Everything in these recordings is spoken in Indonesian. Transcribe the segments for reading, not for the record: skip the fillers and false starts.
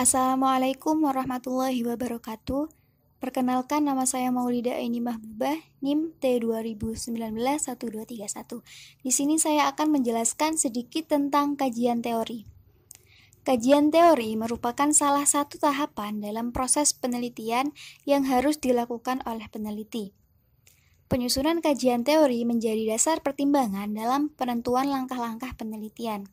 Assalamualaikum warahmatullahi wabarakatuh. Perkenalkan, nama saya Maulida Aini Mahbubah, NIM T2019-1231. Di sini saya akan menjelaskan sedikit tentang kajian teori. Kajian teori merupakan salah satu tahapan dalam proses penelitian yang harus dilakukan oleh peneliti. Penyusunan kajian teori menjadi dasar pertimbangan dalam penentuan langkah-langkah penelitian.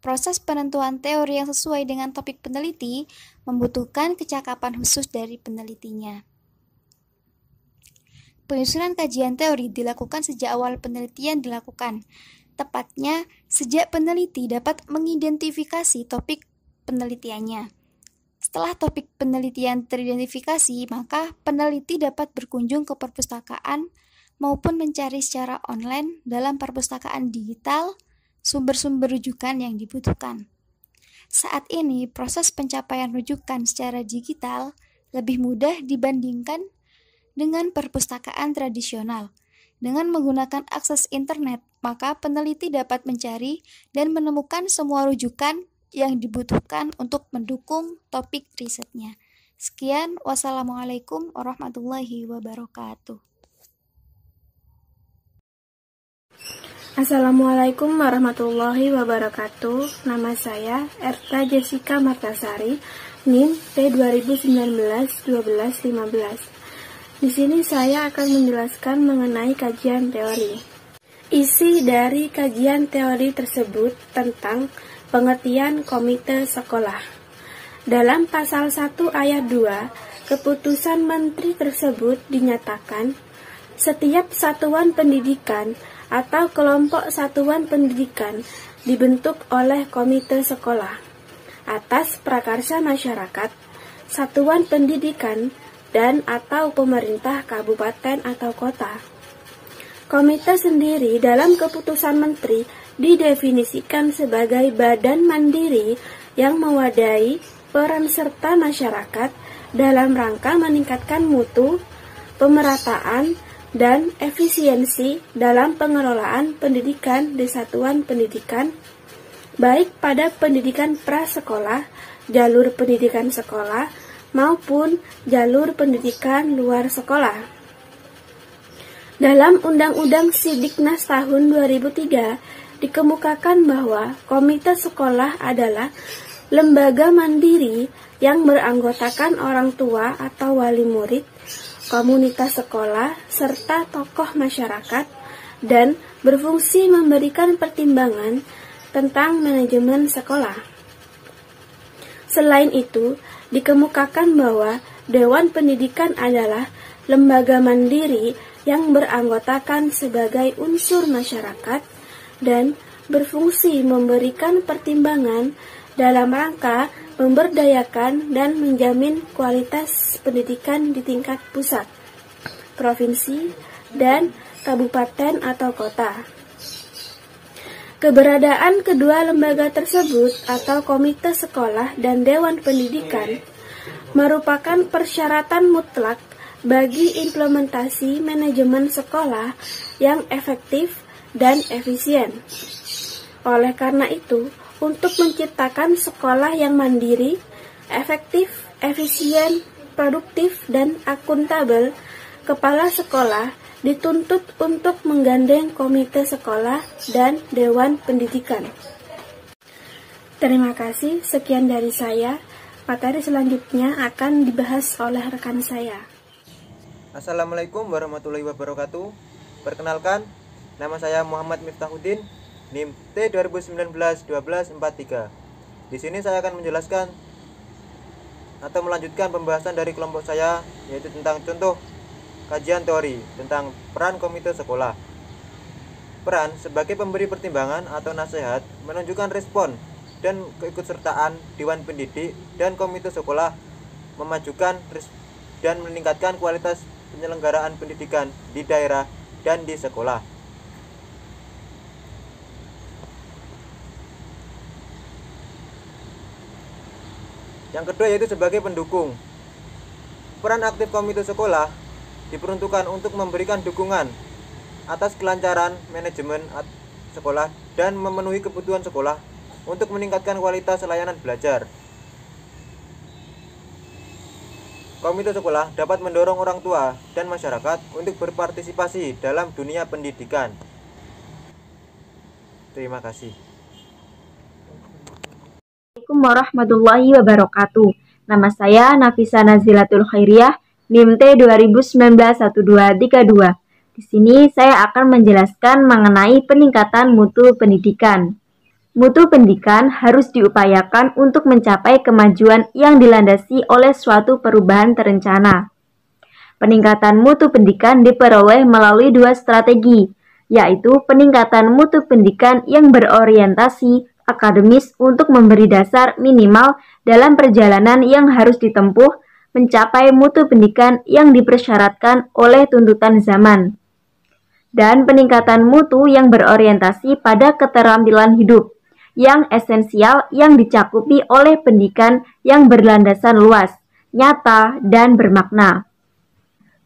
Proses penentuan teori yang sesuai dengan topik peneliti membutuhkan kecakapan khusus dari penelitinya. Penyusunan kajian teori dilakukan sejak awal penelitian dilakukan. Tepatnya, sejak peneliti dapat mengidentifikasi topik penelitiannya. Setelah topik penelitian teridentifikasi, maka peneliti dapat berkunjung ke perpustakaan maupun mencari secara online dalam perpustakaan digital sumber-sumber rujukan yang dibutuhkan. Saat ini, proses pencapaian rujukan secara digital lebih mudah dibandingkan dengan perpustakaan tradisional. Dengan menggunakan akses internet, maka peneliti dapat mencari dan menemukan semua rujukan yang dibutuhkan untuk mendukung topik risetnya. Sekian, wassalamualaikum warahmatullahi wabarakatuh. Assalamualaikum warahmatullahi wabarakatuh. Nama saya Erta Jessica Martasari, NIM T2019-1215. Di sini saya akan menjelaskan mengenai kajian teori. Isi dari kajian teori tersebut tentang pengertian komite sekolah. Dalam pasal 1 ayat 2, keputusan menteri tersebut dinyatakan, setiap satuan pendidikan atau kelompok satuan pendidikan dibentuk oleh komite sekolah atas prakarsa masyarakat, satuan pendidikan, dan atau pemerintah kabupaten atau kota. Komite sendiri dalam keputusan menteri didefinisikan sebagai badan mandiri yang mewadahi peran serta masyarakat dalam rangka meningkatkan mutu, pemerataan, dan efisiensi dalam pengelolaan pendidikan di satuan pendidikan, baik pada pendidikan prasekolah, jalur pendidikan sekolah, maupun jalur pendidikan luar sekolah. Dalam Undang-Undang Sidiknas tahun 2003 dikemukakan bahwa komite sekolah adalah lembaga mandiri yang beranggotakan orang tua atau wali murid, komunitas sekolah, serta tokoh masyarakat, dan berfungsi memberikan pertimbangan tentang manajemen sekolah. Selain itu, dikemukakan bahwa Dewan Pendidikan adalah lembaga mandiri yang beranggotakan sebagai unsur masyarakat dan berfungsi memberikan pertimbangan dalam rangka memberdayakan dan menjamin kualitas pendidikan di tingkat pusat, provinsi, dan kabupaten atau kota. Keberadaan kedua lembaga tersebut atau komite sekolah dan dewan pendidikan merupakan persyaratan mutlak bagi implementasi manajemen sekolah yang efektif dan efisien. Oleh karena itu, untuk menciptakan sekolah yang mandiri, efektif, efisien, produktif, dan akuntabel, kepala sekolah dituntut untuk menggandeng komite sekolah dan dewan pendidikan. Terima kasih, sekian dari saya. Materi selanjutnya akan dibahas oleh rekan saya. Assalamualaikum warahmatullahi wabarakatuh. Perkenalkan, nama saya Muhammad Miftahuddin, NIM T2019-1243. Di sini saya akan menjelaskan atau melanjutkan pembahasan dari kelompok saya, yaitu tentang contoh kajian teori tentang peran komite sekolah. Peran sebagai pemberi pertimbangan atau nasihat menunjukkan respon dan keikutsertaan Dewan Pendidik dan komite sekolah memajukan dan meningkatkan kualitas penyelenggaraan pendidikan di daerah dan di sekolah. Yang kedua yaitu sebagai pendukung. Peran aktif komite sekolah diperuntukkan untuk memberikan dukungan atas kelancaran manajemen sekolah dan memenuhi kebutuhan sekolah untuk meningkatkan kualitas layanan belajar. komite sekolah dapat mendorong orang tua dan masyarakat untuk berpartisipasi dalam dunia pendidikan. Terima kasih. Assalamualaikum warahmatullahi wabarakatuh. Nama saya Nafisa Nazilatul Khairiyah, NIM T 2019-1232. Di sini saya akan menjelaskan mengenai peningkatan mutu pendidikan. Mutu pendidikan harus diupayakan untuk mencapai kemajuan yang dilandasi oleh suatu perubahan terencana. Peningkatan mutu pendidikan diperoleh melalui dua strategi, yaitu peningkatan mutu pendidikan yang berorientasi akademis untuk memberi dasar minimal dalam perjalanan yang harus ditempuh mencapai mutu pendidikan yang dipersyaratkan oleh tuntutan zaman. Dan peningkatan mutu yang berorientasi pada keterampilan hidup yang esensial yang dicakupi oleh pendidikan yang berlandasan luas, nyata, dan bermakna.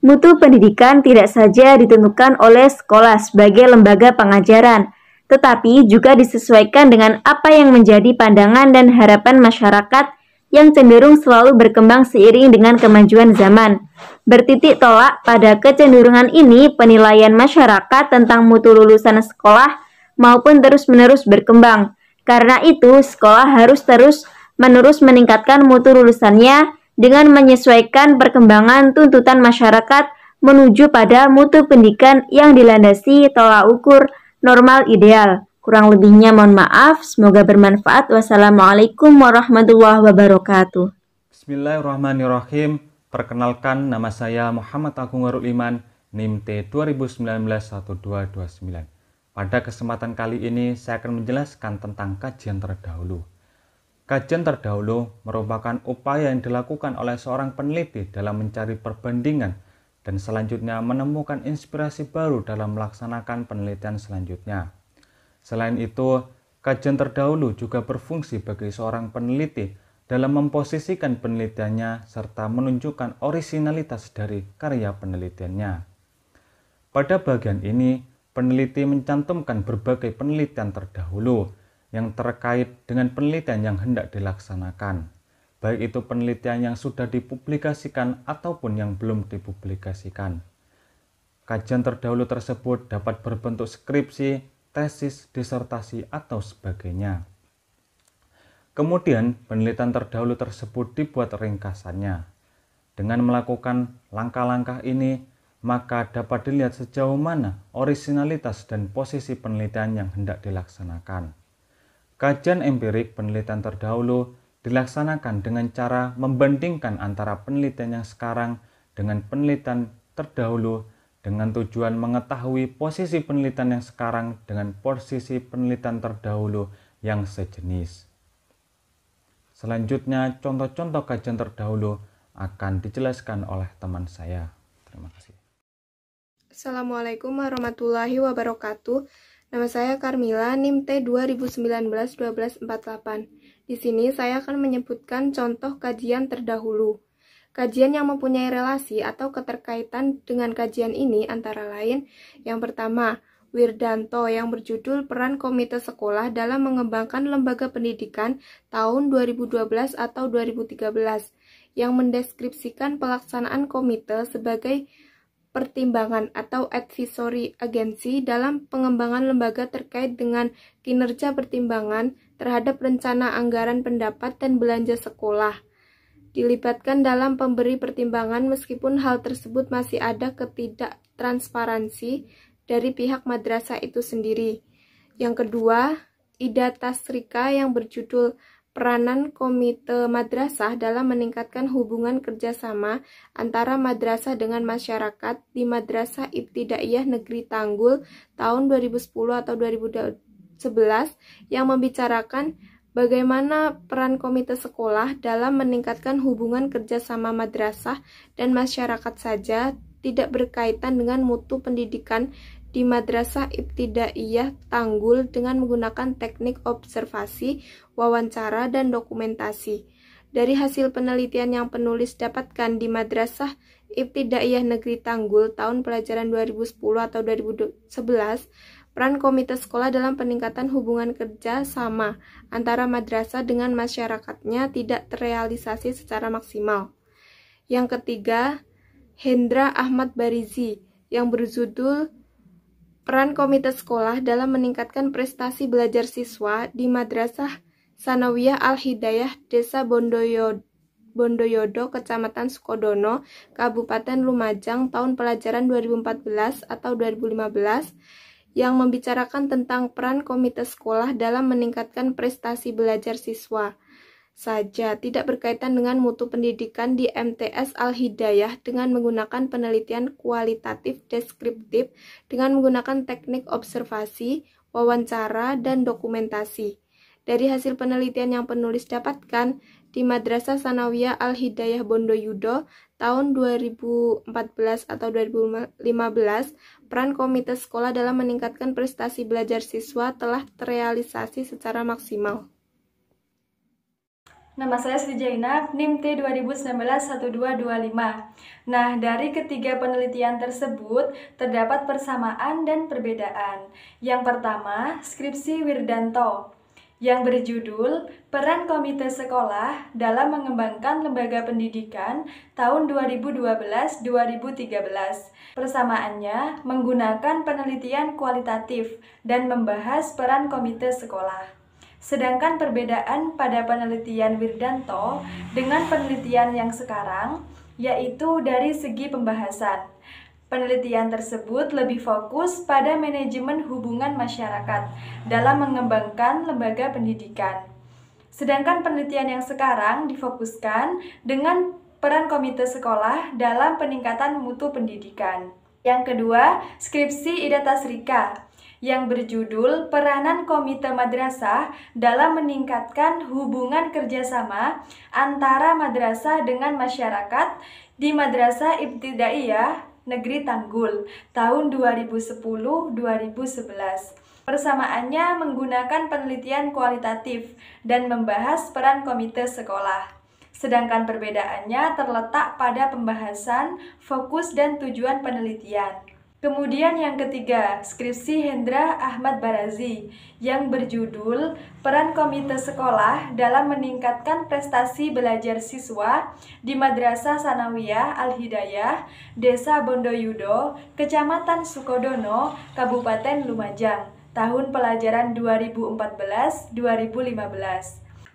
Mutu pendidikan tidak saja ditentukan oleh sekolah sebagai lembaga pengajaran, tetapi juga disesuaikan dengan apa yang menjadi pandangan dan harapan masyarakat yang cenderung selalu berkembang seiring dengan kemajuan zaman. Bertitik tolak pada kecenderungan ini, penilaian masyarakat tentang mutu lulusan sekolah maupun terus-menerus berkembang. Karena itu, sekolah harus terus-menerus meningkatkan mutu lulusannya dengan menyesuaikan perkembangan tuntutan masyarakat menuju pada mutu pendidikan yang dilandasi tolak ukur normal ideal. Kurang lebihnya mohon maaf, semoga bermanfaat. Wassalamualaikum warahmatullahi wabarakatuh. Bismillahirrahmanirrahim. Perkenalkan, nama saya Muhammad Agung Warul Iman, NIM T 2019-1229. Pada kesempatan kali ini saya akan menjelaskan tentang kajian terdahulu. Kajian terdahulu merupakan upaya yang dilakukan oleh seorang peneliti dalam mencari perbandingan dan selanjutnya menemukan inspirasi baru dalam melaksanakan penelitian selanjutnya. Selain itu, kajian terdahulu juga berfungsi bagi seorang peneliti dalam memposisikan penelitiannya serta menunjukkan orisinalitas dari karya penelitiannya. Pada bagian ini, peneliti mencantumkan berbagai penelitian terdahulu yang terkait dengan penelitian yang hendak dilaksanakan, baik itu penelitian yang sudah dipublikasikan ataupun yang belum dipublikasikan. Kajian terdahulu tersebut dapat berbentuk skripsi, tesis, disertasi, atau sebagainya. Kemudian, penelitian terdahulu tersebut dibuat ringkasannya. Dengan melakukan langkah-langkah ini, maka dapat dilihat sejauh mana orisinalitas dan posisi penelitian yang hendak dilaksanakan. Kajian empirik penelitian terdahulu dilaksanakan dengan cara membandingkan antara penelitian yang sekarang dengan penelitian terdahulu dengan tujuan mengetahui posisi penelitian yang sekarang dengan posisi penelitian terdahulu yang sejenis. Selanjutnya, contoh-contoh kajian terdahulu akan dijelaskan oleh teman saya. Terima kasih. Assalamualaikum warahmatullahi wabarakatuh. Nama saya Karmila, NIM T 2019-1248. Di sini saya akan menyebutkan contoh kajian terdahulu. Kajian yang mempunyai relasi atau keterkaitan dengan kajian ini antara lain, yang pertama, Wirdanto yang berjudul Peran Komite Sekolah dalam Mengembangkan Lembaga Pendidikan tahun 2012 atau 2013, yang mendeskripsikan pelaksanaan komite sebagai pertimbangan atau advisory agency dalam pengembangan lembaga terkait dengan kinerja pertimbangan terhadap rencana anggaran pendapat dan belanja sekolah. Dilibatkan dalam pemberi pertimbangan meskipun hal tersebut masih ada ketidaktransparansi dari pihak madrasah itu sendiri. Yang kedua, Ida Tasrika yang berjudul Peranan Komite Madrasah dalam meningkatkan hubungan kerjasama antara madrasah dengan masyarakat di Madrasah Ibtidaiyah Negeri Tanggul tahun 2010 atau 2011 yang membicarakan bagaimana peran komite sekolah dalam meningkatkan hubungan kerjasama madrasah dan masyarakat saja tidak berkaitan dengan mutu pendidikan di Madrasah Ibtidaiyah Tanggul dengan menggunakan teknik observasi, wawancara, dan dokumentasi. Dari hasil penelitian yang penulis dapatkan di Madrasah Ibtidaiyah Negeri Tanggul tahun pelajaran 2010 atau 2011, peran komite sekolah dalam peningkatan hubungan kerja sama antara madrasah dengan masyarakatnya tidak terrealisasi secara maksimal. Yang ketiga, Hendra Ahmad Barizi yang berjudul Peran Komite Sekolah dalam Meningkatkan Prestasi Belajar Siswa di Madrasah Sanawiyah Al-Hidayah Desa Bondoyodo, Kecamatan Sukodono, Kabupaten Lumajang, tahun pelajaran 2014 atau 2015, yang membicarakan tentang peran komite sekolah dalam meningkatkan prestasi belajar siswa saja, tidak berkaitan dengan mutu pendidikan di MTS Al-Hidayah dengan menggunakan penelitian kualitatif deskriptif dengan menggunakan teknik observasi, wawancara, dan dokumentasi. Dari hasil penelitian yang penulis dapatkan di Madrasah Sanawiyah Al-Hidayah Bondoyodo tahun 2014 atau 2015, peran komite sekolah dalam meningkatkan prestasi belajar siswa telah terrealisasi secara maksimal. Nama saya Sri Jainab, NIM T 2019-1225. Nah, dari ketiga penelitian tersebut, terdapat persamaan dan perbedaan. Yang pertama, skripsi Wirdanto, yang berjudul Peran Komite Sekolah dalam Mengembangkan Lembaga Pendidikan tahun 2012-2013. Persamaannya menggunakan penelitian kualitatif dan membahas peran komite sekolah. Sedangkan perbedaan pada penelitian Wirdanto dengan penelitian yang sekarang, yaitu dari segi pembahasan. Penelitian tersebut lebih fokus pada manajemen hubungan masyarakat dalam mengembangkan lembaga pendidikan. Sedangkan penelitian yang sekarang difokuskan dengan peran komite sekolah dalam peningkatan mutu pendidikan. Yang kedua, skripsi Ida Tasrika, yang berjudul Peranan Komite Madrasah dalam Meningkatkan Hubungan Kerjasama Antara Madrasah dengan Masyarakat di Madrasah Ibtidaiyah Negeri Tanggul tahun 2010-2011. Persamaannya menggunakan penelitian kualitatif dan membahas peran komite sekolah. Sedangkan perbedaannya terletak pada pembahasan, fokus, dan tujuan penelitian. Kemudian yang ketiga, skripsi Hendra Ahmad Barizi yang berjudul Peran Komite Sekolah dalam Meningkatkan Prestasi Belajar Siswa di Madrasah Sanawiyah Al-Hidayah Desa Bondoyodo, Kecamatan Sukodono, Kabupaten Lumajang, tahun pelajaran 2014-2015.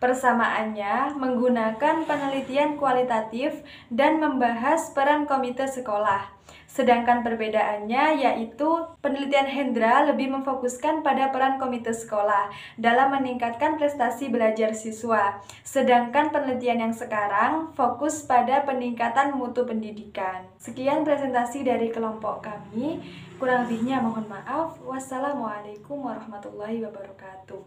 Persamaannya menggunakan penelitian kualitatif dan membahas peran komite sekolah. Sedangkan perbedaannya yaitu penelitian Hendra lebih memfokuskan pada peran komite sekolah dalam meningkatkan prestasi belajar siswa. Sedangkan penelitian yang sekarang fokus pada peningkatan mutu pendidikan. Sekian presentasi dari kelompok kami. Kurang lebihnya mohon maaf. Wassalamualaikum warahmatullahi wabarakatuh.